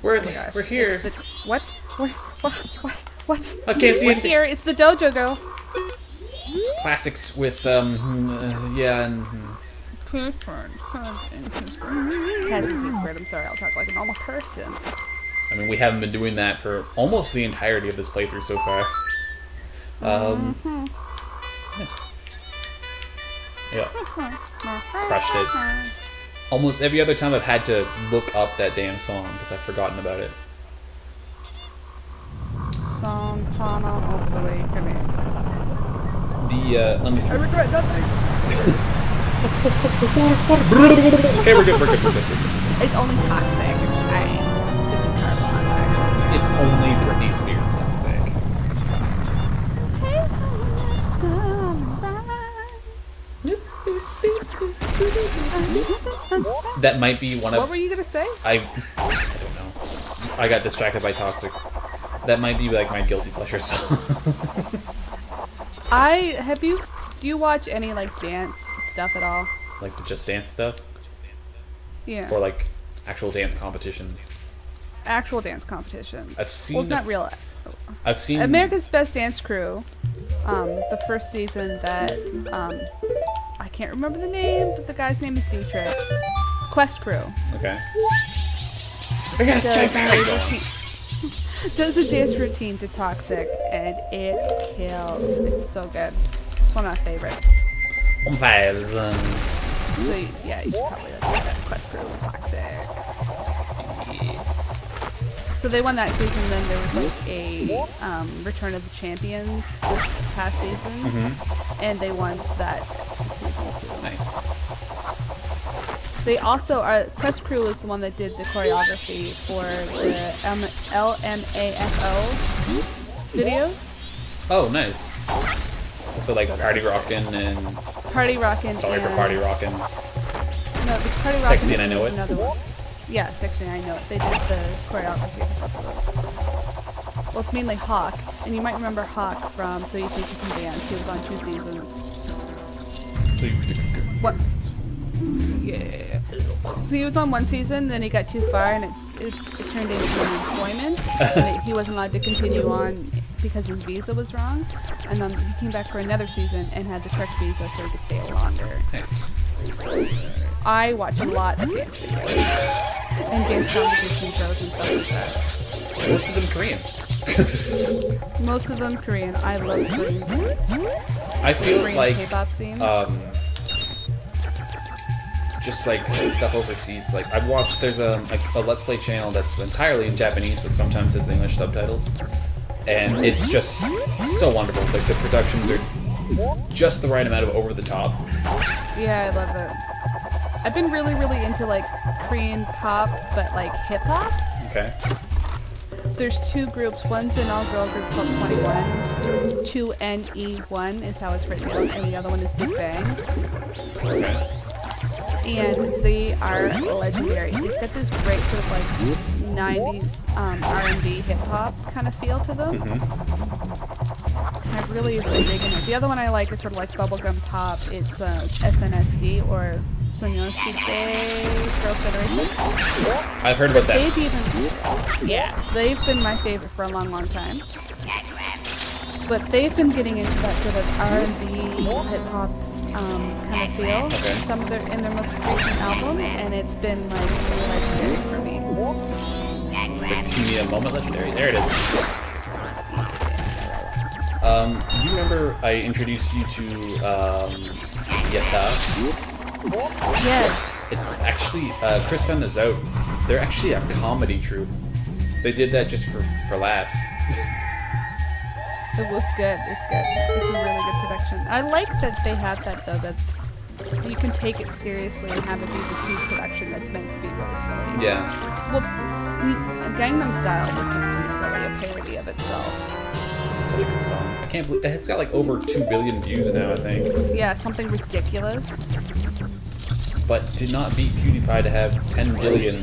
We're gosh. we're here. What? What? I can't see We're anything. here. It's the Dojo girl. Classics with yeah and. KSquared and Kaz. I'm sorry. I'll talk like a normal person. I mean, we haven't been doing that for almost the entirety of this playthrough so far. Yeah. Crushed it. Almost every other time I've had to look up that damn song because I've forgotten about it. Song Tana of the Awakening. Let me. I regret nothing. Okay, we're good. It's only toxic. I'm super toxic. It's only Britney Spears toxic. That might be one of. What were you gonna say? I don't know. I got distracted by toxic. That might be like my guilty pleasure song. Do you watch any like dance stuff at all? Like the Just Dance stuff? Yeah. Or like actual dance competitions? Actual dance competitions. I've seen. Well, it's not real. I've seen America's Best Dance Crew. The first season that I can't remember the name, but the guy's name is Dietrich. Quest Crew. Okay. I gotta strike back. Does a dance routine to Toxic, and it kills. It's so good. It's one of my favorites. So yeah, you should probably look at that Quest Crew Toxic. So they won that season. Then there was like a Return of the Champions this past season, and they won that season too. Nice. They also are. Quest Crew is the one that did the choreography for the LMAFO videos. Oh, nice. So like Party Rockin' and Party Rockin'. Sorry for Party Rockin'. No, it was Party Rockin'. Sexy and I Know It. Another one. Yeah, Sexy and I Know It. They did the choreography for both of those. Well, it's mainly Hawk, and you might remember Hawk from So You Think You Can Dance. He was on 2 seasons. What? Yeah. So he was on 1 season, then he got too far, and it turned into an employment. And he wasn't allowed to continue on because his visa was wrong. And then he came back for another season and had the correct visa so he could stay longer. Nice. I watch a lot of dance videos and dance competition shows and stuff like that. Most of them Korean. Most of them Korean. I love Korean dance. I feel Korean like K-pop scene. just like stuff overseas. Like I've watched. There's a Let's Play channel that's entirely in Japanese, but sometimes has English subtitles, and it's just so wonderful. Like the productions are just the right amount of over the top. Yeah, I love it. I've been really into like Korean pop, but like hip hop. Okay. There's 2 groups. One's an all-girl group called 21. 2NE1 is how it's written down, and the other one is Big Bang. Okay. And they are legendary. They've got this great sort of like 90s R&B hip hop kind of feel to them. I really digging it. The other one I like is sort of like bubblegum pop. It's SNSD or Sonyeonski Girls' Generation. I've heard about that. They've been my favorite for a long time. But they've been getting into that sort of R&B hip hop kind of feel. Okay. Some of in their most recent album, and it's been like really legendary for me. The TV moment legendary. There it is. You remember I introduced you to Yata? Yes. It's actually Chris found this out. They're actually a comedy troupe. They did that just for laughs. It was good. It's good. It's a really good production. I like that they have that though. That you can take it seriously and have it be this huge production that's meant to be really silly. Yeah. Well, Gangnam Style was meant to be silly, a parody of itself. It's a really good song. I can't believe it's got like over 2 billion views now, I think. Yeah, something ridiculous. But did not beat PewDiePie to have 10 billion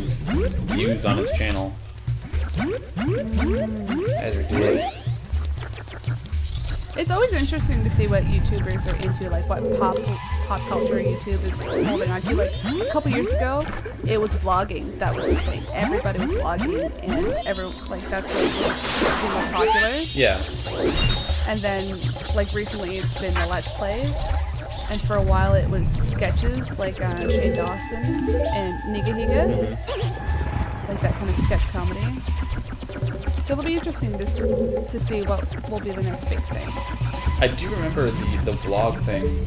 views on his channel. That's ridiculous. It's always interesting to see what YouTubers are into, like what pop pop culture YouTube is holding on to. Like a couple years ago, it was vlogging. That was the thing. Everybody was vlogging, and that's what was the most popular. Yeah. And then like recently, it's been the Let's Plays. And for a while it was sketches like Shane Dawson's and Nigahiga, like that kind of sketch comedy. So it'll be interesting to see what will be the next big thing. I do remember the vlog thing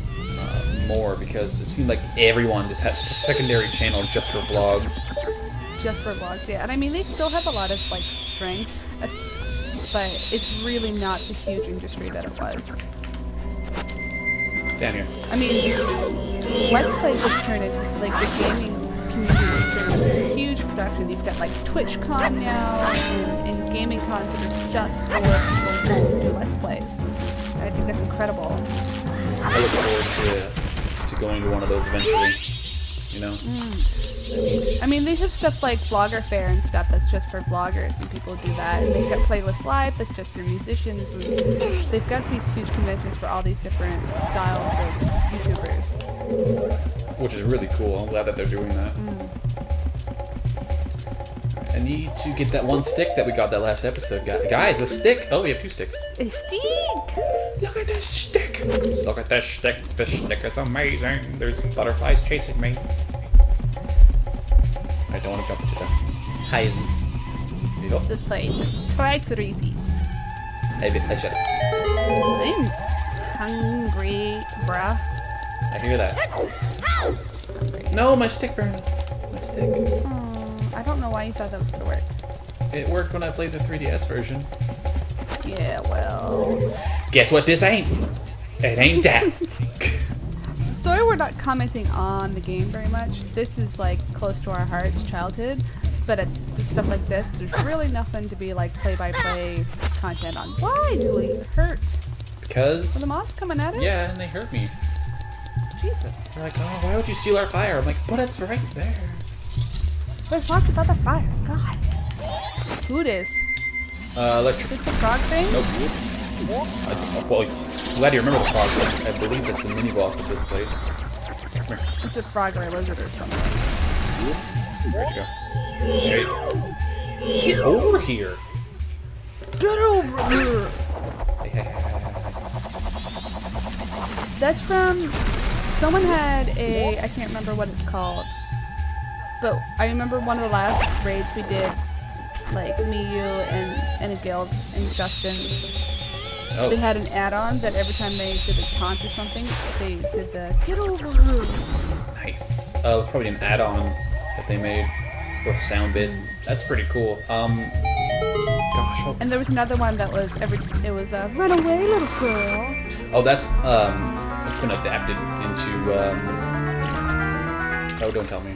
more because it seemed like everyone just had a secondary channel just for vlogs. Just for vlogs, yeah. And I mean, they still have a lot of like strength, but it's really not the huge industry that it was. Down here. I mean, Let's Plays have turned into, like, the gaming community has turned into a huge production. You've got, like, TwitchCon now, and gaming cons that are just for people who do Let's Plays. And I think that's incredible. I look forward to going to one of those eventually, you know? I mean, they have stuff like Blogger Fair and stuff that's just for vloggers, and people do that. And they've got Playlist Live that's just for musicians, and they've got these huge conventions for all these different styles of YouTubers. Which is really cool. I'm glad that they're doing that. I need to get that one stick that we got that last episode. Guys, a stick! Oh, we have 2 sticks. A stick! Look at this stick! Look at this stick. This stick is amazing. There's butterflies chasing me. I don't want to jump into them. Hi. The place. Try to resist. I shut I'm hungry, bruh. I hear that. Hungry. No, my stick burned. My stick. Oh, I don't know why you thought that was gonna work. It worked when I played the 3DS version. Yeah, well. Guess what this ain't? It ain't that. Sorry we're not commenting on the game very much. This is like close to our hearts, childhood. But stuff like this, there's really nothing to be like play-by-play content on. Why do we hurt? Because... Are the moths coming at us? Yeah, and they hurt me. Jesus. They're like, oh, why would you steal our fire? I'm like, but it's right there. There's lots of other fire. God. Who it is? Electric. Is this the frog thing? Nope. Well, glad you remember the frog thing. I believe that's the mini-boss of this place. Come here. It's a frog or a lizard or something. Where'd you go? There you go. Get over here! Get over here! Hey. That's from... Someone had a... I can't remember what it's called. But I remember one of the last raids we did, like me, you, and a guild, and Justin. Oh. They had an add-on that every time they did a taunt or something, they did the get over here. Nice. It's probably an add-on that they made for a sound bit. That's pretty cool. Gosh. What... And there was another one that was it was a run away, little girl. Oh, that's been adapted into oh, don't tell me.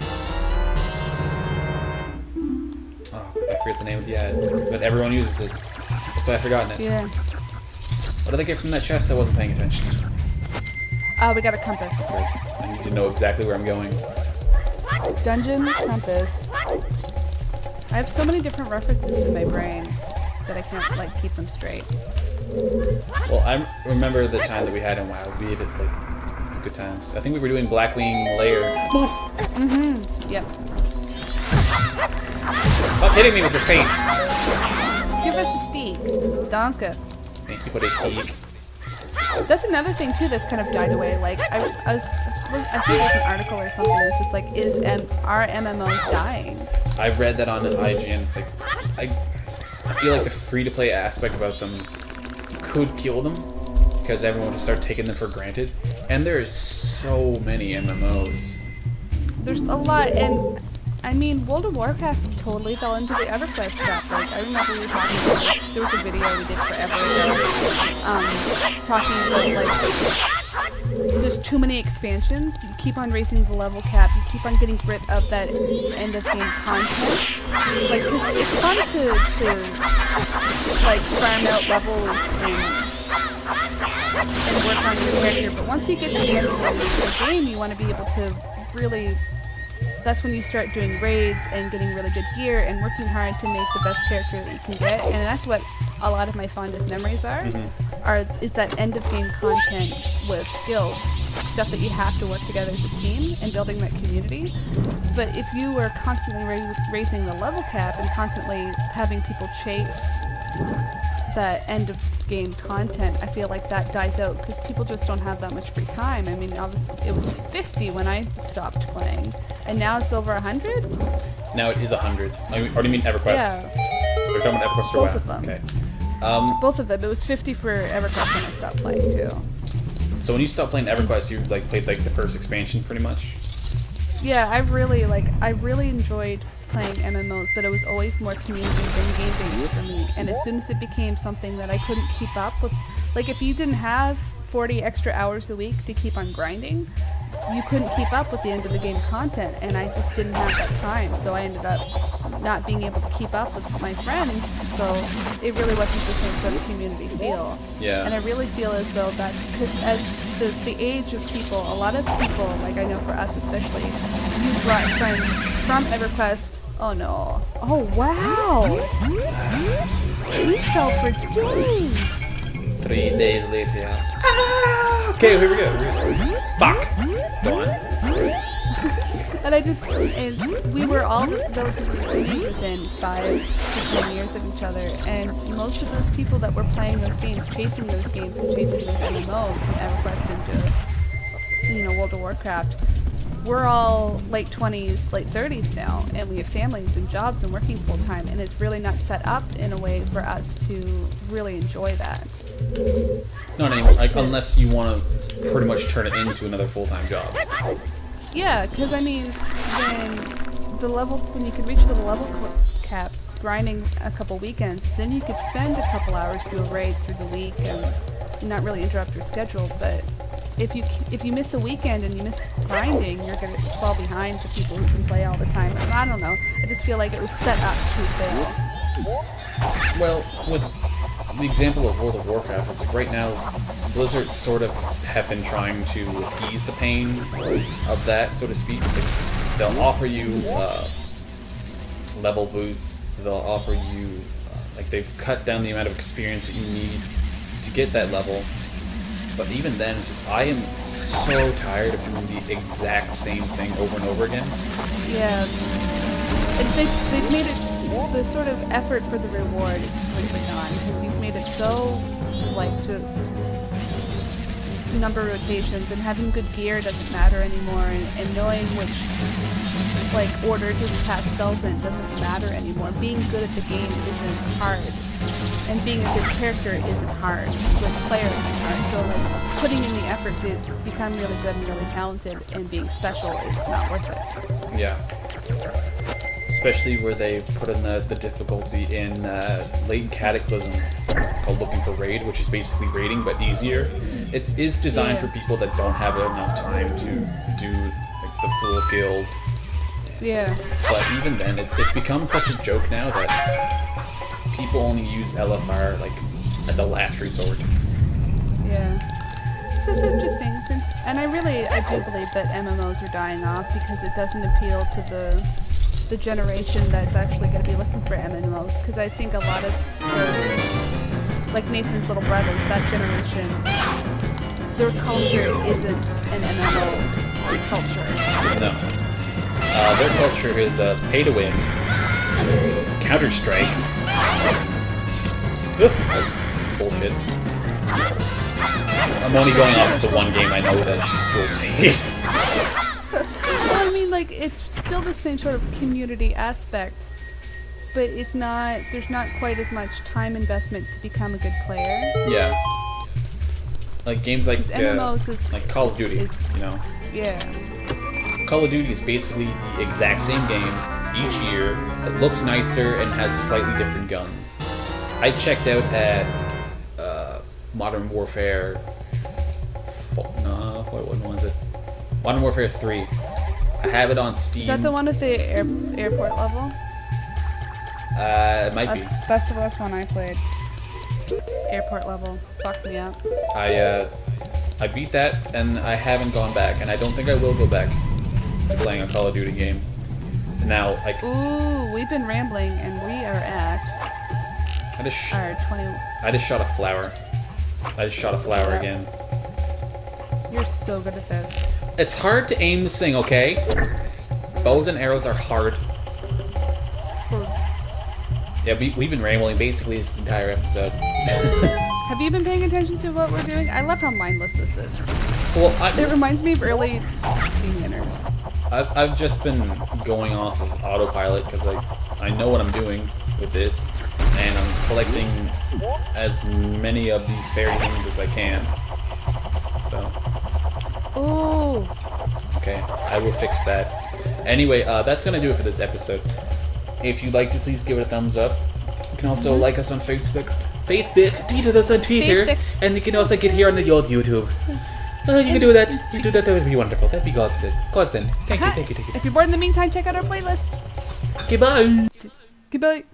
Oh, I forget the name of the ad, but everyone uses it. That's why I've forgotten it. Yeah. What did I get from that chest? I wasn't paying attention. We got a compass. I need to know exactly where I'm going. Dungeon compass. I have so many different references in my brain that I can't like keep them straight. Well, I remember the time that we had in WoW. It was good times. I think we were doing Blackwing Lair. Moss! Mm-hmm. Yep. Stop hitting me with your face! Give us a steak. Danke. Thank you for the steak. That's another thing too that's kind of died away. Like I think it was an article or something. It was just like, are MMOs dying? I've read that on IGN. It's like I feel like the free-to-play aspect about them could kill them because everyone will start taking them for granted. And there's so many MMOs. There's a lot, and I mean, World of Warcraft totally fell into the EverQuest stuff. Like, I remember we were talking about, like, there was a video we did forever ago, talking about, like, just too many expansions. You keep on raising the level cap, you keep on getting rid of that end of game content. Like, it's fun to like, farm out levels and work on your character, but once you get to the end of the game, you want to be able to really... That's when you start doing raids and getting really good gear and working hard to make the best character that you can get. And that's what a lot of my fondest memories are, is that end of game content with skills. stuff that you have to work together as a team and building that community. But if you were constantly raising the level cap and constantly having people chase that end of game content, I feel like that dies out because people just don't have that much free time. I mean, obviously it was 50 when I stopped playing, and now it's over 100? Now it is 100. Or do you mean EverQuest? Yeah. We're talking about EverQuest or Both WoW? of them. Okay. Both of them. It was 50 for EverQuest when I stopped playing too. So when you stopped playing EverQuest, you like played like the first expansion pretty much? Yeah, I really enjoyed playing MMOs, but it was always more community than game-based for me. And as soon as it became something that I couldn't keep up with, like if you didn't have 40 extra hours a week to keep on grinding, you couldn't keep up with the end of the game content, and I just didn't have that time, so I ended up not being able to keep up with my friends, so it really wasn't the same sort of community feel. Yeah. And I really feel as though that's because as the age of people, a lot of people, like I know for us especially, you brought friends from EverQuest. Oh no. Oh wow! We fell for days! 3 days later, yeah. Ah! Okay, here we go. Fuck! Go on. And we were all relatively the same age within 5 to 10 years of each other, and most of those people that were playing those games, chasing those games, and chasing those MMOs from EverQuest into, World of Warcraft, we're all late 20s, late 30s now, and we have families and jobs and working full time, and it's really not set up in a way for us to really enjoy that. Not anymore, like, unless you want to pretty much turn it into another full-time job. Yeah, because I mean, when you could reach the level cap, grinding a couple weekends, then you could spend a couple hours, do a raid through the week, and not really interrupt your schedule. But if you miss a weekend and you miss grinding, you're gonna fall behind the people who can play all the time. And I don't know. I just feel like it was set up to fail. Well, with the example of World of Warcraft, is like right now, Blizzard sort of have been trying to ease the pain of that, so to speak. It's like they'll offer you level boosts. They'll offer you like they've cut down the amount of experience that you need to get that level. But even then, it's just, I am so tired of doing the exact same thing over and over again. Yeah. They've made it, the sort of effort for the reward is completely gone, because you've made it so, like, just number rotations, and having good gear doesn't matter anymore, and knowing which, like, order to cast spells in doesn't matter anymore. Being good at the game isn't hard. And being a good character isn't hard. Good player isn't hard. So like putting in the effort to become really good and really talented and being special is not worth it. Yeah. Especially where they put in the difficulty in Latent Cataclysm called Looking for Raid, which is basically raiding but easier. It is designed for people that don't have enough time to do like the full guild. Yeah. But even then, it's become such a joke now that people only use LFR like as a last resort. Yeah. This is interesting. And I do believe that MMOs are dying off because it doesn't appeal to the generation that's actually going to be looking for MMOs. Because I think a lot of, like Nathan's little brothers, that generation, their culture isn't an MMO culture. No. Their culture is pay to win, Counter-Strike. Bullshit. I'm only going off the one game I know that Joel plays. Well, I mean, like, it's still the same sort of community aspect, but it's not, there's not quite as much time investment to become a good player. Yeah. Like games like MMOs is, like Call of Duty, you know? Yeah. Call of Duty is basically the exact same game each year that looks nicer and has slightly different guns. I checked out at Modern Warfare. No, what one was it? Modern Warfare 3. I have it on Steam. Is that the one at the airport level? It might be. That's the last one I played. Airport level. Fucked me up. I beat that and I haven't gone back, and I don't think I will go back to playing a Call of Duty game. Now, like. Ooh, we've been rambling, and we are at. I just shot a flower. I just shot a flower again. You're so good at this. It's hard to aim this thing, okay? Bows and arrows are hard. Yeah, we've been rambling basically this entire episode. Have you been paying attention to what we're doing? I love how mindless this is. Well, it reminds me of early seniors. I've just been going off of autopilot because I know what I'm doing with this, and I'm collecting as many of these fairy things as I can. So. Oh. Okay, I will fix that. Anyway, that's gonna do it for this episode. If you liked it, please give it a thumbs up. You can also like us on Facebook, tweet us on Twitter, and you can also get here on the old YouTube. You can do that. You do that. That would be wonderful. That'd be godsend. Thank you. If you're bored in the meantime, check out our playlist. Goodbye. Goodbye.